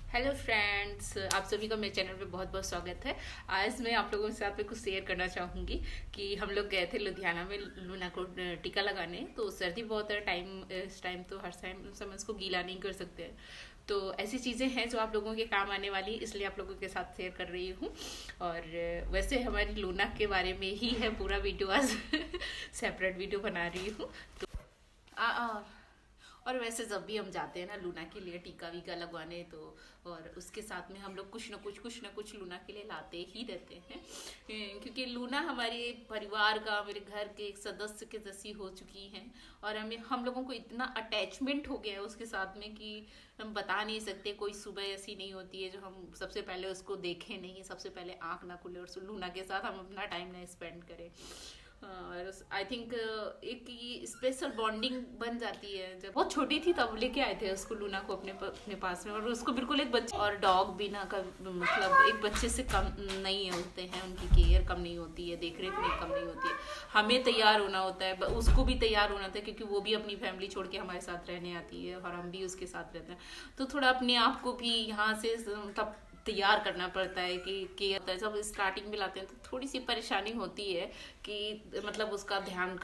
Hello friends, आप सभी का मेरे चैनल पे बहुत बहुत स्वागत है। आज मैं आप लोगों के साथ में कुछ शेयर करना चाहूँगी कि हम लोग गए थे लुधियाना में लूना को टीका लगाने। तो सर्दी बहुत है, इस टाइम तो हर टाइम समय उसको गीला नहीं कर सकते हैं। तो ऐसी चीज़ें हैं जो आप लोगों के काम आने वाली, इसलिए आप लोगों के साथ शेयर कर रही हूँ। और वैसे हमारी लूना के बारे में ही है पूरा वीडियो आज सेपरेट वीडियो बना रही हूँ। तो और वैसे जब भी हम जाते हैं ना लूना के लिए टीका वीका लगवाने, तो और उसके साथ में हम लोग कुछ ना कुछ लूना के लिए लाते ही रहते हैं। क्योंकि लूना हमारे परिवार का, मेरे घर के एक सदस्य के जैसी हो चुकी हैं। और हम लोगों को इतना अटैचमेंट हो गया है उसके साथ में कि हम बता नहीं सकते। कोई सुबह ऐसी नहीं होती है जो हम सबसे पहले उसको देखें नहीं, सबसे पहले आंख ना खुले और लूना के साथ हम अपना टाइम ना स्पेंड करें। और आई थिंक एक ये स्पेशल बॉन्डिंग बन जाती है। जब बहुत छोटी थी तब लेके आए थे उसको, लूना को अपने पास में। और उसको बिल्कुल एक बच्चे, और डॉग भी ना का मतलब एक बच्चे से कम नहीं होते हैं, उनकी केयर कम नहीं होती है, देख रेख नहीं कम नहीं होती है। हमें तैयार होना होता है, उसको भी तैयार होना होता है, क्योंकि वो भी अपनी फैमिली छोड़ के हमारे साथ रहने आती है और हम भी उसके साथ रहते हैं। तो थोड़ा अपने आप को भी यहाँ से मतलब तैयार करना पड़ता है कि जब स्टार्टिंग में लाते हैं तो थोड़ी सी परेशानी होती है कि मतलब उसका ध्यान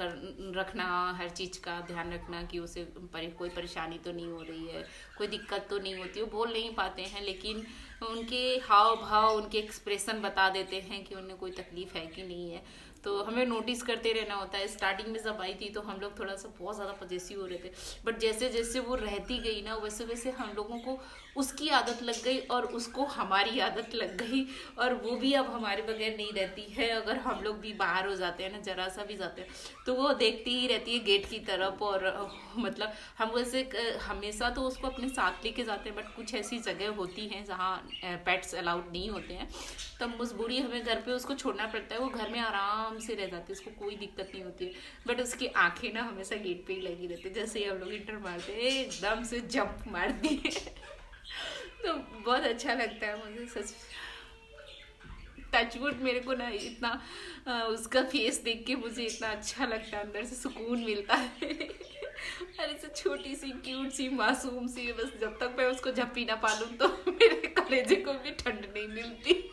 रखना, हर चीज़ का ध्यान रखना कि उसे कोई परेशानी तो नहीं हो रही है, कोई दिक्कत तो नहीं होती। वो बोल नहीं पाते हैं, लेकिन उनके हाव भाव, उनके एक्सप्रेशन बता देते हैं कि उन्हें कोई तकलीफ है कि नहीं है। तो हमें नोटिस करते रहना होता है। स्टार्टिंग में जब आई थी तो हम लोग थोड़ा सा बहुत ज़्यादा पजेसिव हो रहे थे, बट जैसे जैसे वो रहती गई ना, वैसे वैसे हम लोगों को उसकी आदत लग गई और उसको हमारी आदत लग गई। और वो भी अब हमारे बगैर नहीं रहती है। अगर हम लोग भी बाहर हो जाते हैं ना, जरा सा भी जाते हैं, तो वो देखती ही रहती है गेट की तरफ। और मतलब हम वैसे हमेशा तो उसको अपने साथ लेके जाते हैं, बट कुछ ऐसी जगह होती हैं जहाँ पेट्स अलाउड नहीं होते हैं, तब मजबूरी हमें घर पे उसको छोड़ना पड़ता है। वो घर में आराम से रह जाती है, उसको कोई दिक्कत नहीं होती है। बट उसकी आंखें ना हमेशा गेट पे ही लगी रहती है। जैसे ही हम लोग इंटर मारते हैं एकदम से जंप मारती है। तो बहुत अच्छा लगता है मुझे, सच। टचवुड मेरे को ना इतना उसका फेस देख के मुझे इतना अच्छा लगता है, अंदर से सुकून मिलता है। अरे से छोटी सी क्यूट सी मासूम सी, बस जब तक मैं उसको झप्पी ना पालूं तो मेरे कलेजे को भी ठंड नहीं मिलती।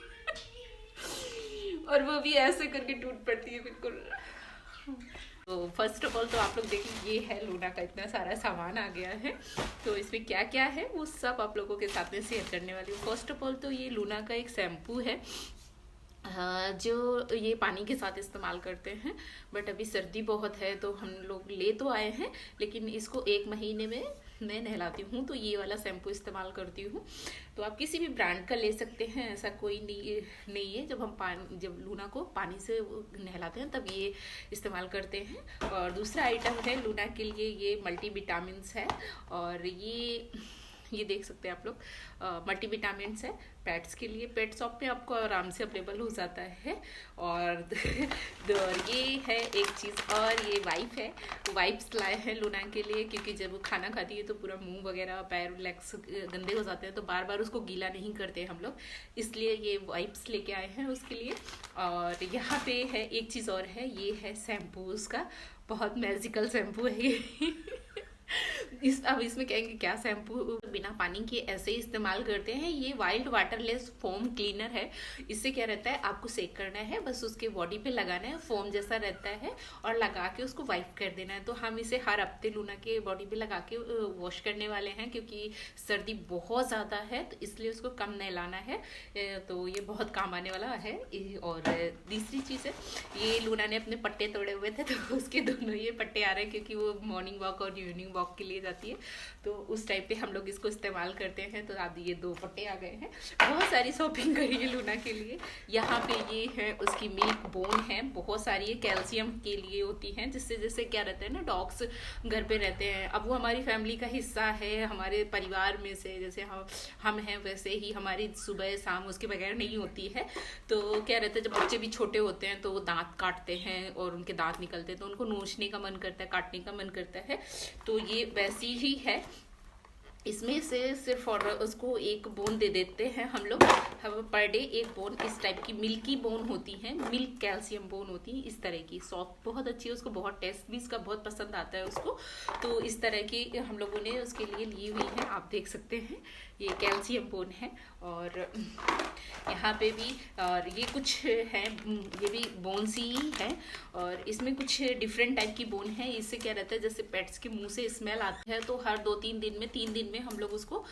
और वो भी ऐसे करके टूट पड़ती है बिल्कुल। तो फर्स्ट ऑफ ऑल तो आप लोग देखिए, ये है लूना का इतना सारा सामान आ गया है। तो इसमें क्या क्या है वो सब आप लोगों के साथ में शेयर करने वाली हूँ। फर्स्ट ऑफ ऑल तो ये लूना का एक शैम्पू है, जो ये पानी के साथ इस्तेमाल करते हैं। बट अभी सर्दी बहुत है तो हम लोग ले तो आए हैं, लेकिन इसको 1 महीने में मैं नहलाती हूँ, तो ये वाला शैम्पू इस्तेमाल करती हूँ। तो आप किसी भी ब्रांड का ले सकते हैं, ऐसा कोई नहीं है। जब लूना को पानी से नहलाते हैं तब ये इस्तेमाल करते हैं। और दूसरा आइटम है लूना के लिए, ये मल्टी विटामिन्स है। और ये देख सकते हैं आप लोग, मल्टी विटामिन्स है पेट्स के लिए। पेट शॉप पे आपको आराम से अवेलेबल हो जाता है। और और ये है एक चीज़, और ये वाइप है। वाइप्स लाए हैं लूना के लिए, क्योंकि जब वो खाना खाती है तो पूरा मुंह वगैरह, पैर, लेग्स गंदे हो जाते हैं, तो बार बार उसको गीला नहीं करते हम लोग, इसलिए ये वाइप्स लेके आए हैं उसके लिए। और यहाँ पे है एक चीज़ और है, ये है शैम्पू उसका, बहुत मैजिकल शैम्पू है ये। अब इसमें कहेंगे क्या शैम्पू बिना पानी के ऐसे ही इस्तेमाल करते हैं। ये वाइल्ड वाटरलेस फोम क्लीनर है। इससे क्या रहता है, आपको सेक करना है, बस उसके बॉडी पे लगाना है, फोम जैसा रहता है, और लगा के उसको वाइप कर देना है। तो हम इसे हर हफ्ते लूना के बॉडी पे लगा के वॉश करने वाले हैं, क्योंकि सर्दी बहुत ज़्यादा है तो इसलिए उसको कम नहलाना है। तो ये बहुत काम आने वाला है। और तीसरी चीज़ है, ये लूना ने अपने पट्टे तोड़े हुए थे, तो उसके दोनों ये पट्टे आ रहे हैं, क्योंकि वो मॉर्निंग वॉक और इवनिंग वॉक के लिए जाती है, तो उस टाइप पे हम लोग इसको इस्तेमाल करते हैं। तो अब ये 2 पट्टे आ गए हैं। बहुत सारी शॉपिंग करी है लूना के लिए। यहाँ पे ये है उसकी मिल्क बोन है, बहुत सारी ये कैल्शियम के लिए होती हैं, जिससे जैसे क्या रहता है ना, डॉग्स घर पे रहते हैं, अब वो हमारी फैमिली का हिस्सा है, हमारे परिवार में से जैसे हम हैं, वैसे ही हमारी सुबह शाम उसके बगैर नहीं होती है। तो क्या रहता है, जब बच्चे भी छोटे होते हैं तो वो दांत काटते हैं और उनके दांत निकलते हैं, तो उनको नोचने का मन करता है, काटने का मन करता है। तो ये वैसी ही है। इसमें से सिर्फ और उसको एक बोन दे देते हैं हम लोग। हम पर डे एक बोन इस टाइप की मिल्की बोन होती है, मिल्क कैल्शियम बोन होती है, इस तरह की सॉफ्ट बहुत अच्छी है, उसको बहुत टेस्ट भी इसका बहुत पसंद आता है उसको। तो इस तरह की हम लोगों ने उसके लिए ली हुई है, आप देख सकते हैं ये कैल्शियम बोन है। और यहाँ पे भी और ये कुछ है, ये भी बोन्स ही है और इसमें कुछ डिफरेंट टाइप की बोन है। इससे क्या रहता है, जैसे पेट्स के मुंह से स्मेल आती है तो हर 2-3 दिन में 3 दिन में हम लोग उसको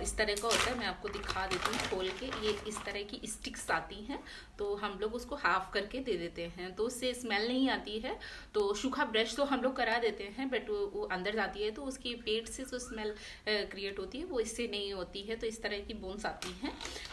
इस तरह का होता है, मैं आपको दिखा देती हूँ खोल के। ये इस तरह की स्टिक्स आती हैं तो हम लोग उसको हाफ करके दे देते हैं तो उससे स्मेल नहीं आती है। तो सूखा ब्रश तो हम लोग करा देते हैं बट वो अंदर जाती है तो उसकी पेट से जो स्मेल क्रिएट होती है वो इससे नहीं होती है। तो इस तरह की बोन्स आती हैं,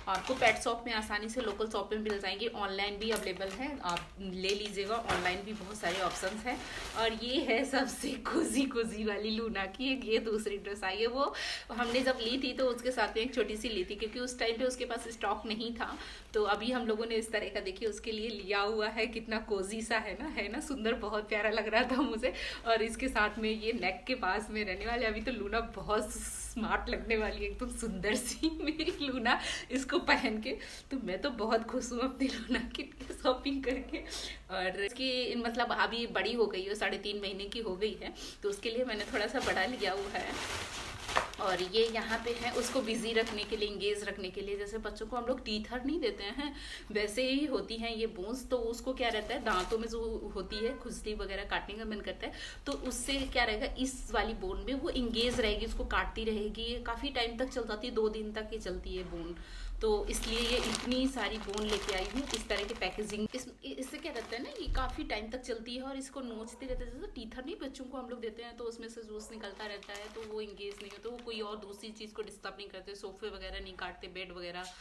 आपको पेट शॉप में आसानी से लोकल शॉप में मिल जाएंगे, ऑनलाइन भी अवेलेबल है, आप ले लीजिएगा, ऑनलाइन भी बहुत सारे ऑप्शंस हैं। और ये है सबसे कोजी वाली लूना की ये दूसरी ड्रेस आई है। वो हमने जब ली थी तो उसके साथ में एक छोटी सी ली थी क्योंकि उस टाइम पे उसके पास स्टॉक नहीं था। तो अभी हम लोगों ने इस तरह का देखिए उसके लिए लिया हुआ है, कितना कोजी सा है ना सुंदर, बहुत प्यारा लग रहा था मुझे। और इसके साथ में ये नेक के पास में रहने वाले, अभी तो लूना बहुत स्मार्ट लगने वाली है, एकदम सुंदर सी मेरी लूना इसको पहन के। तो मैं तो बहुत खुश हूँ अपनी लूना की शॉपिंग करके। और इसकी मतलब अभी बड़ी हो गई है, 3.5 महीने की हो गई है तो उसके लिए मैंने थोड़ा सा बड़ा लिया हुआ है। और ये यहाँ पे है उसको बिजी रखने के लिए, इंगेज रखने के लिए। जैसे बच्चों को हम लोग टीथर नहीं देते हैं वैसे ही होती हैं ये बोन्स। तो उसको क्या रहता है, दांतों में जो होती है खुजली वगैरह काटने का मन करता है तो उससे क्या रहेगा, इस वाली बोन में वो इंगेज रहेगी, उसको काटती रहेगी, काफ़ी टाइम तक चल जाती है, 2 दिन तक ये चलती है बोन। तो इसलिए ये इतनी सारी बोन लेके आई हूँ इस तरह की पैकेजिंग। इससे क्या रहता है ना, ये काफ़ी टाइम तक चलती है और इसको नोचते रहते हैं। जैसे टीथर नहीं बच्चों को हम लोग देते हैं तो उसमें से जूस निकलता रहता है तो वो इंगेज नहीं होता, वो कोई और दूसरी चीज़ को डिस्टर्ब नहीं करते, सोफे वगैरह नहीं काटते, बेड वगैरह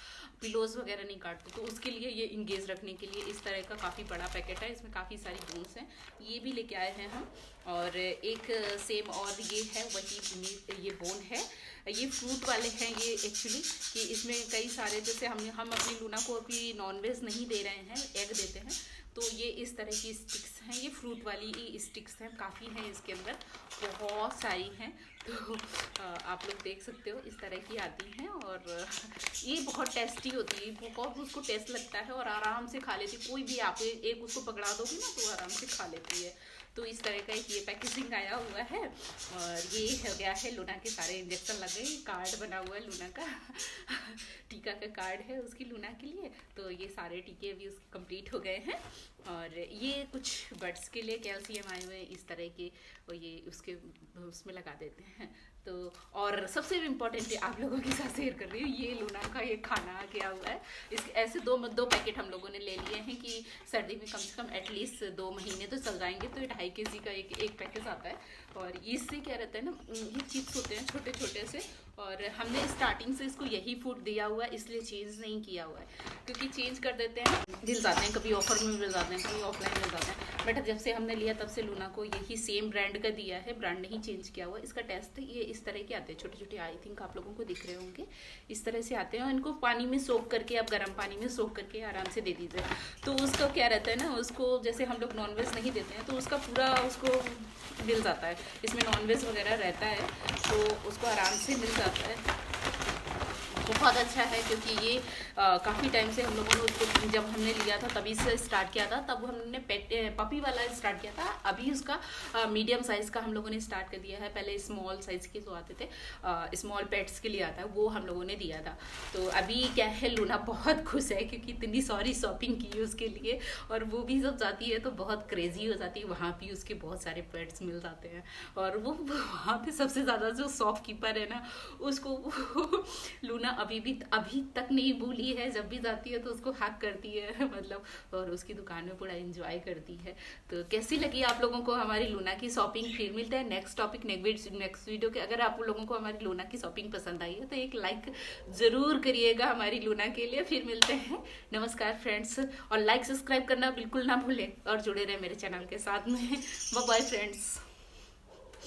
पिलोज वगैरह नहीं काटते। तो उसके लिए ये इंगेज रखने के लिए इस तरह का काफ़ी बड़ा पैकेट है, इसमें काफ़ी सारी बोन्स हैं, ये भी लेके आए हैं हम। और एक सेम और ये है वही ये बोन है, ये फ्रूट वाले हैं ये एक्चुअली, कि इसमें कई सारे, जैसे हम अपनी लूना को अभी नॉनवेज नहीं दे रहे हैं, एग देते हैं, तो ये इस तरह की स्टिक्स हैं, ये फ्रूट वाली ही स्टिक्स हैं, काफ़ी हैं इसके अंदर, बहुत सारी हैं। तो आप लोग देख सकते हो इस तरह की आती हैं और ये बहुत टेस्टी होती है, बहुत उसको टेस्ट लगता है और आराम से खा लेती है। कोई भी आप एक उसको पकड़ा दोगे ना तो आराम से खा लेती है। तो इस तरह का एक ये पैकेजिंग आया हुआ है। और ये हो गया है लूना के सारे इंजेक्शन लग गए, कार्ड बना हुआ है लूना का टीका का कार्ड है उसकी लूना के लिए। तो ये सारे टीके भी उसके कंप्लीट हो गए हैं। और ये कुछ बर्ड्स के लिए कैल्शियम आए हुए हैं इस तरह के, और ये उसमें लगा देते हैं। तो और सबसे इम्पोर्टेंट आप लोगों के साथ शेयर कर रही हूँ, ये लूना का ये खाना गया हुआ है। इस ऐसे दो पैकेट हम लोगों ने ले लिए हैं कि सर्दी में कम से कम एटलीस्ट 2 महीने तो चल जाएंगे। तो ये 2.5 kg का एक पैकेट आता है। और इससे क्या रहता है ना, ये चिप्स होते हैं छोटे छोटे से, और हमने स्टार्टिंग से इसको यही फूड दिया हुआ है, इसलिए चेंज नहीं किया हुआ है, क्योंकि चेंज कर देते हैं मिल जाते हैं, कभी ऑफर में मिल जाते हैं, कभी ऑफलाइन मिल जाते हैं। बट जब से हमने लिया तब से लूना को यही सेम ब्रांड का दिया है, ब्रांड नहीं चेंज किया हुआ। इसका टेस्ट ये इस तरह के आते हैं, छोटे छोटे, आई थिंक आप लोगों को दिख रहे होंगे, इस तरह से आते हैं। और इनको पानी में सोख करके, आप गर्म पानी में सोख करके आराम से दे दीजिए। तो उसका क्या रहता है ना, उसको जैसे हम लोग नॉनवेज नहीं देते हैं तो उसका पूरा उसको मिल जाता है, इसमें नॉनवेज वगैरह रहता है तो उसको आराम से मिल जाता है। बहुत अच्छा है क्योंकि ये काफ़ी टाइम से हम लोगों ने उसको, जब हमने लिया था तभी से स्टार्ट किया था, तब हमने पपी वाला स्टार्ट किया था। अभी उसका मीडियम साइज़ का हम लोगों ने स्टार्ट कर दिया है। पहले स्मॉल साइज़ के जो आते थे, स्मॉल पेट्स के लिए आता है, वो हम लोगों ने दिया था। तो अभी क्या है, लूना बहुत खुश है क्योंकि इतनी सारी शॉपिंग की है उसके लिए, और वो भी जब जाती है तो बहुत क्रेजी हो जाती है, वहाँ भी उसके बहुत सारे पेट्स मिल जाते हैं। और वो वहाँ पे सबसे ज़्यादा जो शॉपकीपर है ना, उसको लूना अभी तक नहीं भूली है, जब भी जाती है तो उसको हैक करती है मतलब, और उसकी दुकान में पूरा एंजॉय करती है। तो कैसी लगी आप लोगों को हमारी लूना की शॉपिंग? फिर मिलते हैं नेक्स्ट टॉपिक नेक्स्ट वीडियो के। अगर आप लोगों को हमारी लूना की शॉपिंग पसंद आई है तो एक लाइक जरूर करिएगा हमारी लूना के लिए। फिर मिलते हैं, नमस्कार फ्रेंड्स, और लाइक सब्सक्राइब करना बिल्कुल ना भूलें और जुड़े रहे मेरे चैनल के साथ में। Bye bye friends.